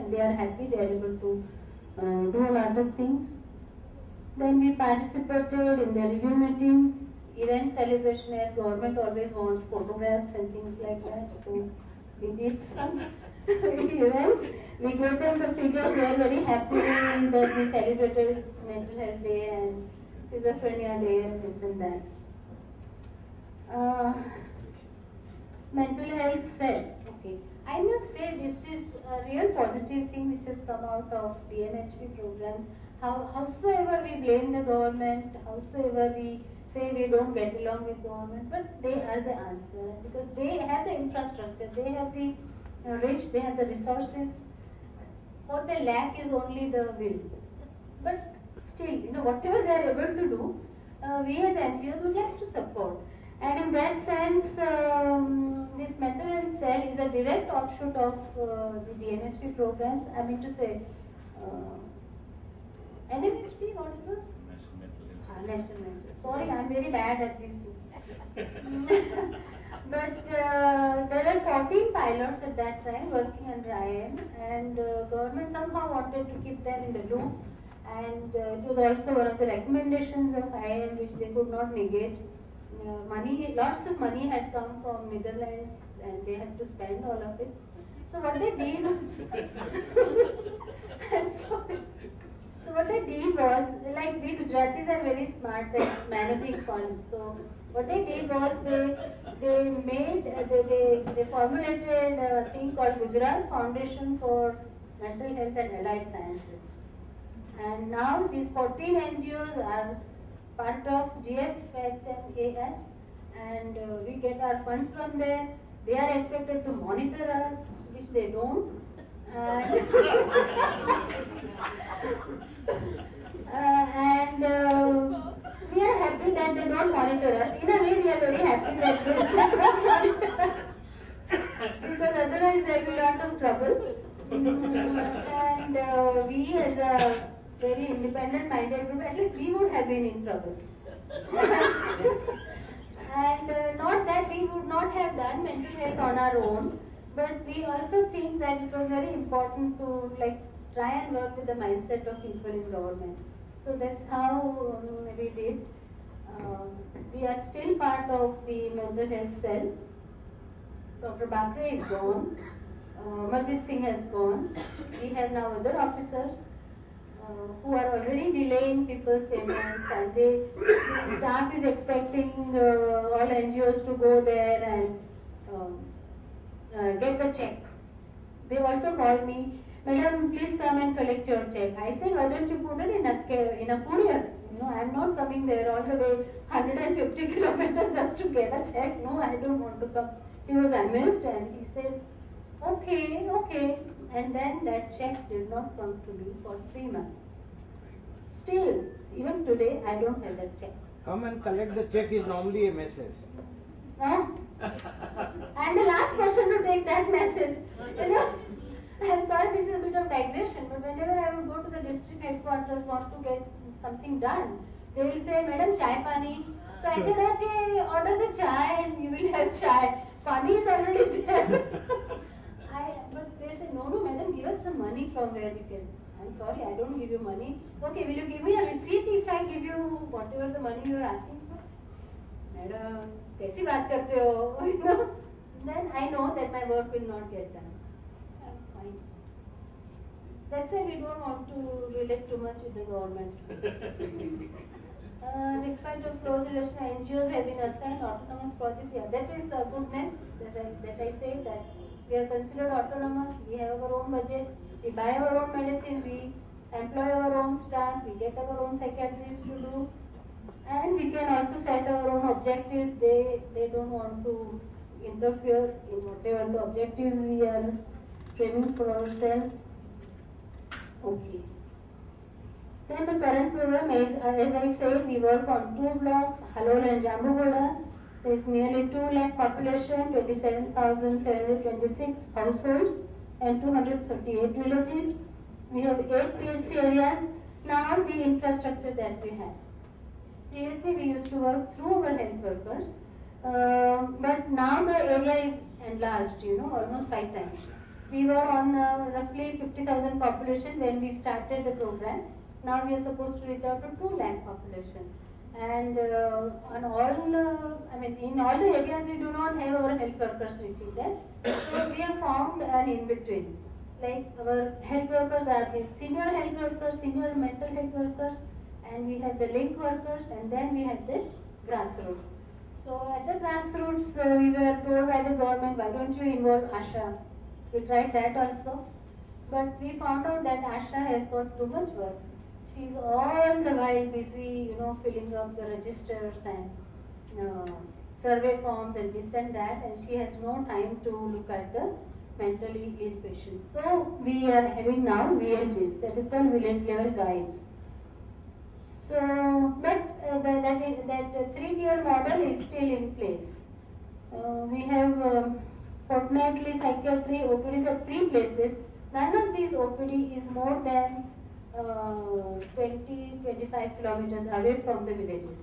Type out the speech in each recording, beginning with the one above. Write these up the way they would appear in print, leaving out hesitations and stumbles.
and they are happy, they are able to do a lot of things. Then we participated in the review meetings, event celebration, as government always wants photographs and things like that. So we did some events. We gave them the figures. They are very happy that we celebrated Mental Health Day and Schizophrenia Day and this and that. Mental health cell. Okay, I must say this is a real positive thing which has come out of DMHP programs. Howsoever we blame the government, howsoever we say we don't get along with government, but they are the answer because they have the infrastructure, they have the rich, they have the resources. What they lack is only the will. But still, whatever they are able to do, we as NGOs would like to support. And in that sense, this mental health cell is a direct offshoot of the DMHP programs. I mean to say, NMHP, what it was? National Mental Health. National Mental. Sorry, I'm very bad at these things. But there were 14 pilots at that time working under IIM, and government somehow wanted to keep them in the loop. And it was also one of the recommendations of IIM which they could not negate. Lots of money had come from Netherlands and they had to spend all of it. So what they did was, I'm sorry. So what they did was, like we Gujaratis are very smart at managing funds. So what they did was they formulated a thing called Gujarat Foundation for Mental Health and Allied Sciences. And now these 14 NGOs are part of GFHMAS, and we get our funds from there. They are expected to monitor us, which they don't. And we are happy that they don't monitor us. In a way, we are very happy that they don't monitor us, because otherwise there will be a lot of trouble. And we as a very independent-minded group, at least we would have been in trouble. And not that we would not have done mental health on our own, but we also think that it was very important to try and work with the mindset of people in government. So that's how we did. We are still part of the mental health cell. Dr. Bakre is gone. Marjit Singh has gone. We have now other officers who are already delaying people's payments, and the staff is expecting all NGOs to go there and get the check. They also called me, "Madam, please come and collect your check." I said, "Why don't you put it in a courier? I'm not coming there all the way 150 kilometers just to get a check. No, I don't want to come." He was amazed and he said, Okay. And then that check did not come to me for 3 months. Still, even today, I don't have that check. Come and collect the check is normally a message. I'm the last person to take that message. I'm sorry, this is a bit of digression, but whenever I would go to the district headquarters, want to get something done, they will say, "Madam, chai pani." So I said, "Okay, order the chai and you will have chai. Pani is already there." But they say, no, madam, give us some money from where we can. I'm sorry, I don't give you money. Okay, will you give me a receipt if I give you whatever the money you are asking for? Madam, kaisi baat karte ho? Then I know that my work will not get done. I'm fine. That's why we don't want to relate too much with the government. Despite of close relation, NGOs have been assigned autonomous projects. Yeah, that is goodness. That I said that we are considered autonomous. We have our own budget. We buy our own medicine. We employ our own staff. We get our own psychiatrists to do, and we can also set our own objectives. They don't want to interfere in whatever the objectives we are framing for ourselves. Okay. Then the current program is, as I said, we work on 2 blocks, Halol and Jambugoda. There is nearly 2 lakh population, 27,726 households and 238 villages. We have 8 PHC areas. Now the infrastructure that we have. Previously we used to work through our health workers, but now the area is enlarged, almost 5 times. We were on roughly 50,000 population when we started the program. Now we are supposed to reach out to 2 lakh population. And on all, in all the areas we do not have our health workers reaching there. So we have found an in-between. Like our health workers are the senior health workers, senior mental health workers, and we have the link workers, and then we have the grassroots. So at the grassroots, we were told by the government, why don't you involve ASHA? We tried that also, but we found out that ASHA has got too much work. She is all the while busy, filling up the registers and survey forms and this and that, and she has no time to look at the mentally ill patients. So we are having now VLGs, that is called village level guides. So, but that 3-tier model is still in place. We have fortnightly psychiatry OPDs at 3 places. None of these OPD is more than 20-25 kilometers away from the villages.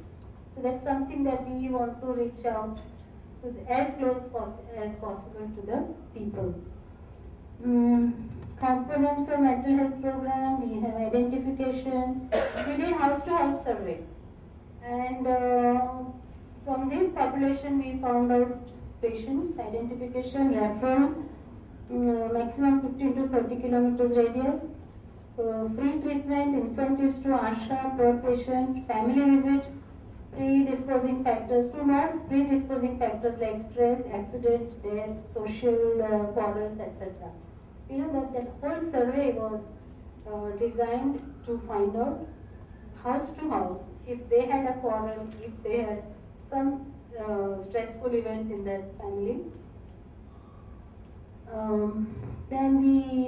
So that's something that we want to reach out to as close as possible to the people. Components of mental health program, we have identification, we did house-to-house survey, and from this population we found out patients, identification, referral, maximum 15 to 30 kilometers radius, free treatment, incentives to ASHA per patient, family visit, predisposing factors, to not predisposing factors like stress, accident, death, social quarrels, etc. That whole survey was designed to find out house to house if they had a quarrel, if they had some stressful event in their family. Then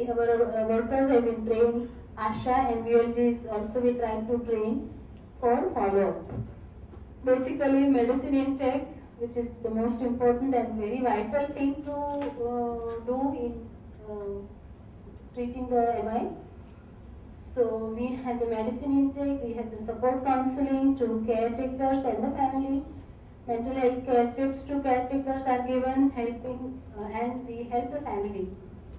our workers have been trained, ASHA and VLGs also we tried to train for follow-up. Basically medicine intake, which is the most important and very vital thing to do in treating the MI. So we have the medicine intake, we have the support counseling to caretakers and the family. Mental health care tips to caretakers are given, helping and we help the family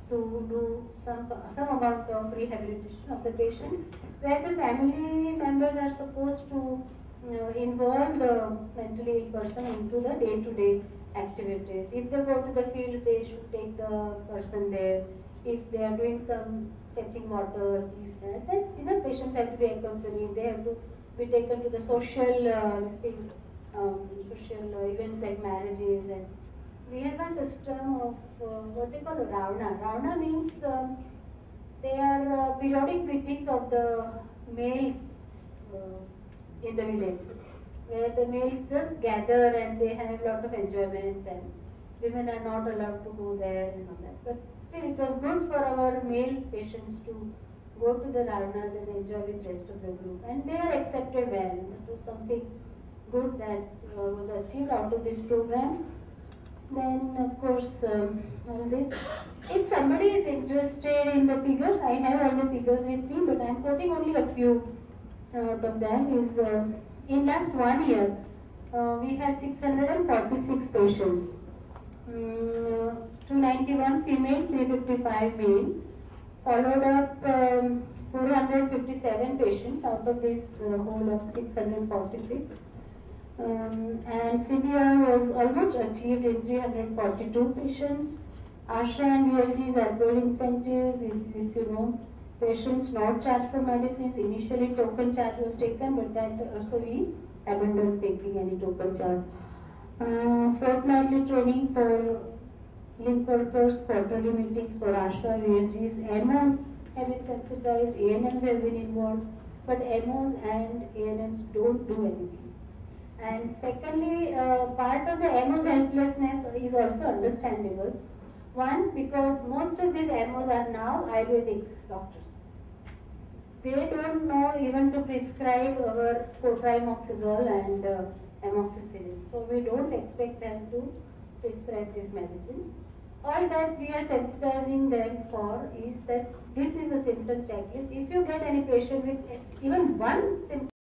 to do some amount of rehabilitation of the patient, where the family members are supposed to involve the mentally ill person into the day-to-day activities. If they go to the fields, they should take the person there. If they are doing some fetching water, then patients have to be accompanied. They have to be taken to the social things, social events like marriages, and we have a system of what they call Ravana. Ravana means they are periodic meetings of the males in the village, where the males just gather and they have a lot of enjoyment, and women are not allowed to go there and all that. But still, it was good for our male patients to go to the Ravanas and enjoy with the rest of the group, and they are accepted well. It was something good that was achieved out of this program. Then, of course, all this. If somebody is interested in the figures, I have all the figures with me, but I am quoting only a few out of them. Is in last 1 year, we had 646 patients, 291 female, 355 male. Followed up 457 patients out of this whole of 646. And CBR was almost achieved in 342 patients. ASHA and VLGs are paid incentives, patients not charged for medicines. Initially token charge was taken, but that also we abandoned taking any token charge. Fortnightly training for link workers, quarterly meetings for ASHA, VLGs, MOs have been sensitized, ANMs have been involved, but MOs and ANMs don't do anything. And secondly, part of the MO's helplessness is also understandable. One, because most of these MOs are now Ayurvedic doctors. They don't know even to prescribe our cotrimoxazole and amoxicillin. So we don't expect them to prescribe these medicines. All that we are sensitizing them for is that this is the symptom checklist. If you get any patient with even one symptom,